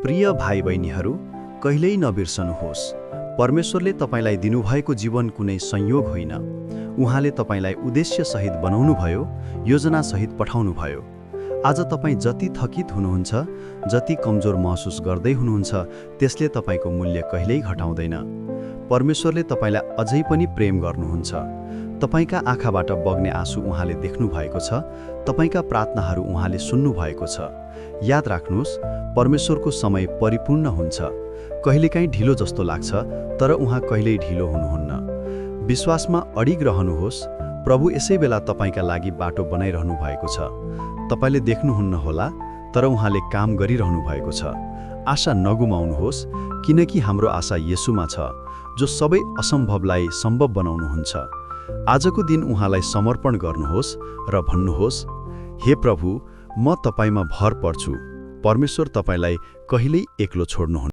प्रिय भाइ बहिनीहरू, कहिल्यै नबिर्सनुहोस्, परमेश्वरले तपाईलाई दिनुभएको जीवन कुनै संयोग होइन। उहाँले तपाईलाई उद्देश्यसहित बनाउनुभयो, योजनासहित पठाउनुभयो। आज तपाईँ जति थकित हुनुहुन्छ, जति कमजोर महसुस गर्दै हुनुहुन्छ, त्यसले तपाईँको मूल्य कहिल्यै घटाउँदैन। परमेश्वरले तपाईँलाई अझै पनि प्रेम गर्नुहुन्छ। तपाईँका आँखाबाट बग्ने आँसु उहाँले देख्नु भएको छ, तपाईँका प्रार्थनाहरू उहाँले सुन्नु भएको छ। याद राख्नुहोस्, परमेश्वरको समय परिपूर्ण हुन्छ। कहिलेकाहीँ ढिलो जस्तो लाग्छ, तर उहाँ कहिल्यै ढिलो हुनुहुन्न। विश्वासमा अडिग रहनुहोस्। प्रभु यसै बेला तपाईँका लागि बाटो बनाइरहनु भएको छ। तपाईँले देख्नुहुन्न होला, तर उहाँले काम गरिरहनु भएको छ। आशा नगुमाउनुहोस्, किनकि हाम्रो आशा येशूमा छ, जो सबै असम्भवलाई सम्भव बनाउनुहुन्छ। आजको दिन उहाँलाई समर्पण गर्नुहोस् र भन्नुहोस्, हे प्रभु, म तपाईँमा भर पर्छु। परमेश्वर तपाईँलाई कहिल्यै एक्लो छोड्नुहुन्न।